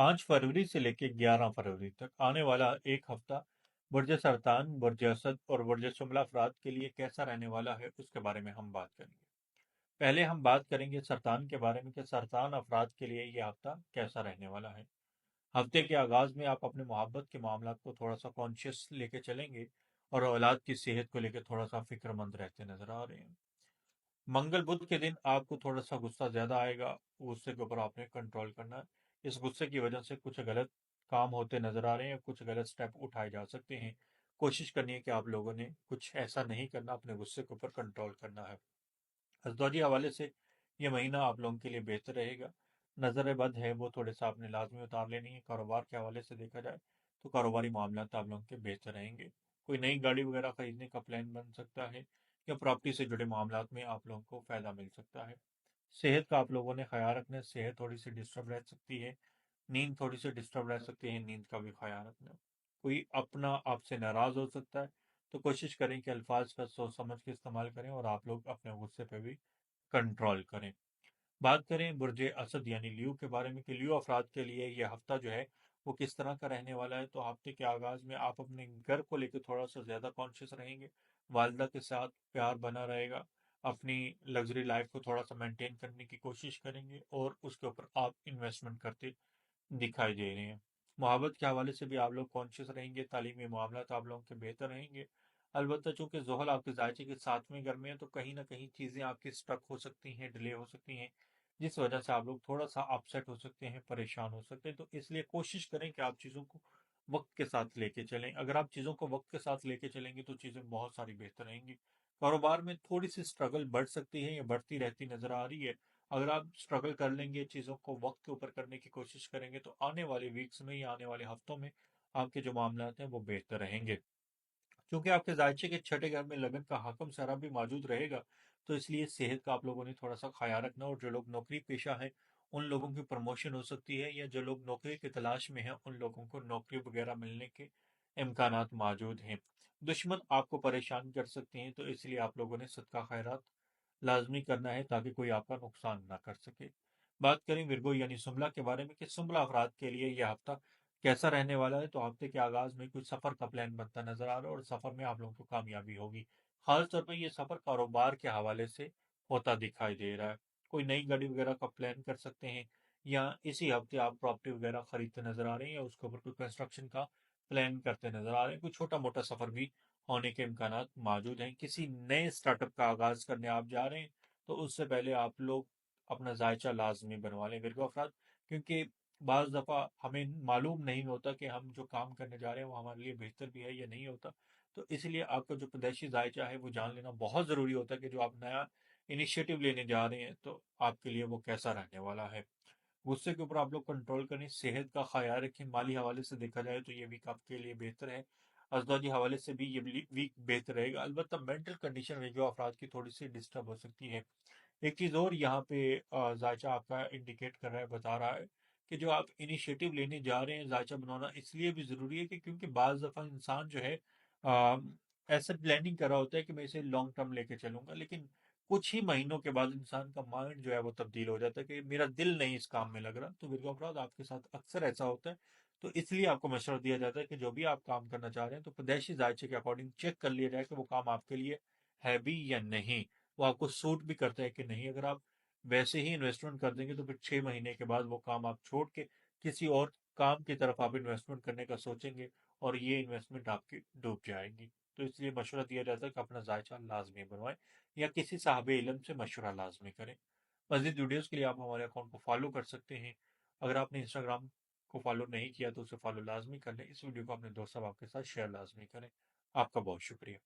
5 फरवरी से लेकर 11 फरवरी तक आने वाला एक हफ्ता बुर्ज सरतान, बुर्ज असद और बुर्ज शुमला अफराद के लिए कैसा रहने वाला है, उसके बारे में हम बात करेंगे। पहले हम बात करेंगे सरतान के बारे में कि सरतान अफराद के लिए ये हफ्ता कैसा रहने वाला है। हफ्ते के आगाज में आप अपने मोहब्बत के मामला को थोड़ा सा कॉन्शियस लेके चलेंगे और औलाद की सेहत को लेकर थोड़ा सा फिक्रमंद रहते नजर आ रहे हैं। मंगल बुध के दिन आपको थोड़ा सा गुस्सा ज्यादा आएगा, गुस्से के ऊपर आपने कंट्रोल करना है। इस गुस्से की वजह से कुछ गलत काम होते नजर आ रहे हैं, कुछ गलत स्टेप उठाए जा सकते हैं। कोशिश करनी है कि आप लोगों ने कुछ ऐसा नहीं करना, अपने गुस्से के ऊपर कंट्रोल करना है। अजदवाजी हवाले से ये महीना आप लोगों के लिए बेहतर रहेगा। नजर बद है वो थोड़े सा आपने लाजमी उतार लेनी है। कारोबार के हवाले से देखा जाए तो कारोबारी मामला आप लोगों के बेहतर रहेंगे। कोई नई गाड़ी वगैरह खरीदने का प्लान बन सकता है या प्रॉपर्टी से जुड़े मामला में आप लोगों को फायदा मिल सकता है। सेहत का आप लोगों ने ख्याल रखना है, सेहत थोड़ी सी डिस्टर्ब रह सकती है। नींद थोड़ी सी डिस्टर्ब रह सकती है, नींद का भी ख्याल रखना। कोई अपना आपसे नाराज हो सकता है, तो कोशिश करें कि अल्फाज का सोच समझ के इस्तेमाल करें और आप लोग अपने गुस्से पे भी कंट्रोल करें। बात करें बुर्ज असद यानी लियो के बारे में कि लियो अफराद के लिए ये हफ्ता जो है वो किस तरह का रहने वाला है। तो हफ्ते के आगाज में आप अपने घर को लेकर थोड़ा सा ज़्यादा कॉन्शियस रहेंगे, वालदा के साथ प्यार बना रहेगा, अपनी लग्जरी लाइफ को थोड़ा सा मेंटेन करने की कोशिश करेंगे और उसके ऊपर आप इन्वेस्टमेंट करते दिखाई दे रहे हैं। मोहब्बत के हवाले से भी आप लोग कॉन्शियस रहेंगे, तालीमी मामला तो आप लोगों के बेहतर रहेंगे। अलबत्ता चूंकि जोहल आपके जायचे के 7वें घर में है, तो कहीं ना कहीं चीज़ें आपकी स्टक हो सकती हैं, डिले हो सकती हैं, जिस वजह से आप लोग थोड़ा सा अपसेट हो सकते हैं, परेशान हो सकते हैं। तो इसलिए कोशिश करें कि आप चीज़ों को वक्त के साथ लेके चलें। अगर आप चीज़ों को वक्त के साथ लेके चलेंगे तो चीज़ें बहुत सारी बेहतर रहेंगी। कारोबार में थोड़ी सी स्ट्रगल बढ़ सकती है या बढ़ती रहती नजर आ रही है। अगर आप स्ट्रगल कर लेंगे, चीज़ों को वक्त के ऊपर करने की कोशिश करेंगे, तो आने वाले वीक्स में या आने वाले हफ्तों में आपके जो मामला हैं वो बेहतर रहेंगे। क्योंकि आपके जायचे के छठे घर में लगन का हाकम सारा भी मौजूद रहेगा, तो इसलिए सेहत का आप लोगों ने थोड़ा सा ख्याल रखना। और जो लोग नौकरी पेशा है उन लोगों की प्रमोशन हो सकती है, या जो लोग नौकरी की तलाश में हैं उन लोगों को नौकरी वगैरह मिलने के इम्कानात मौजूद हैं। दुश्मन आपको परेशान कर सकते हैं, तो इसलिए आप लोगों ने सदका खैरात लाजमी करना है ताकि कोई आपका नुकसान ना कर सके। बात करें विरगो यानी सुमला के बारे में कि सुमला अफराद के लिए यह हफ्ता कैसा रहने वाला है। तो हफ्ते के आगाज में कुछ सफर का प्लान बनता नजर आ रहा है और सफर में आप लोगों को कामयाबी होगी। खास तौर पर यह सफर कारोबार के हवाले से होता दिखाई दे रहा है। कोई नई गाड़ी वगैरह का प्लान कर सकते हैं, या इसी हफ्ते आप प्रॉपर्टी वगैरह खरीदते नजर आ रहे हैं, या उसके ऊपर कोई कंस्ट्रक्शन का प्लान करते नजर आ रहे हैं। कोई छोटा मोटा सफर भी होने के इम्कानात मौजूद हैं। किसी नए स्टार्टअप का आगाज करने आप जा रहे हैं, तो उससे पहले आप लोग अपना जायचा लाजमी बनवा लें विरगो अफराद। क्योंकि बाज़ दफ़ा हमें मालूम नहीं होता कि हम जो काम करने जा रहे हैं वो हमारे लिए बेहतर भी है या नहीं होता। तो इसलिए आपका जो पैदाइशी जायचा है वो जान लेना बहुत ज़रूरी होता है कि जो आप नया इनिशिएटिव लेने जा रहे हैं तो आपके लिए वो कैसा रहने वाला है। गुस्से के ऊपर आप लोग कंट्रोल करें, सेहत का ख्याल रखें। माली हवाले से देखा जाए तो ये वीक आपके लिए बेहतर है। अजदवाजी हवाले से भी ये वीक बेहतर रहेगा। अलबत्ता मेंटल कंडीशन में जो अफराद की थोड़ी सी डिस्टर्ब हो सकती है। एक चीज़ और यहाँ पे जायचा आपका इंडिकेट कर रहा है, बता रहा है कि जो आप इनिशिएटिव लेने जा रहे हैं, जायचा बनवाना इसलिए भी ज़रूरी है कि क्योंकि बाज़ दफ़ा इंसान जो है ऐसा प्लानिंग कर रहा होता है कि मैं इसे लॉन्ग टर्म लेके चलूंगा, लेकिन कुछ ही महीनों के बाद इंसान का माइंड जो है वो तब्दील हो जाता है कि मेरा दिल नहीं इस काम में लग रहा। तो बिल्कुल अपराध आपके साथ अक्सर ऐसा होता है। तो इसलिए आपको मशवरा दिया जाता है कि जो भी आप काम करना चाह रहे हैं तो पैदाइशी जायचे के अकॉर्डिंग चेक कर लिया जाए कि वो काम आपके लिए है भी या नहीं, वो आपको सूट भी करता है कि नहीं। अगर आप वैसे ही इन्वेस्टमेंट कर देंगे तो फिर 6 महीने के बाद वो काम आप छोड़ के किसी और काम की तरफ आप इन्वेस्टमेंट करने का सोचेंगे और ये इन्वेस्टमेंट आपकी डूब जाएगी। तो इसलिए मशवरा दिया जाता है कि अपना जायचा लाजमी बनवाएं या किसी साहब इल्म से मशवरा लाजमी करें। मज़ीद वीडियोज़ के लिए आप हमारे अकाउंट को फॉलो कर सकते हैं। अगर आपने इंस्टाग्राम को फॉलो नहीं किया तो उसे फॉलो लाजमी कर लें। इस वीडियो को अपने दोस्त साहब के साथ शेयर लाजमी करें। आपका बहुत शुक्रिया।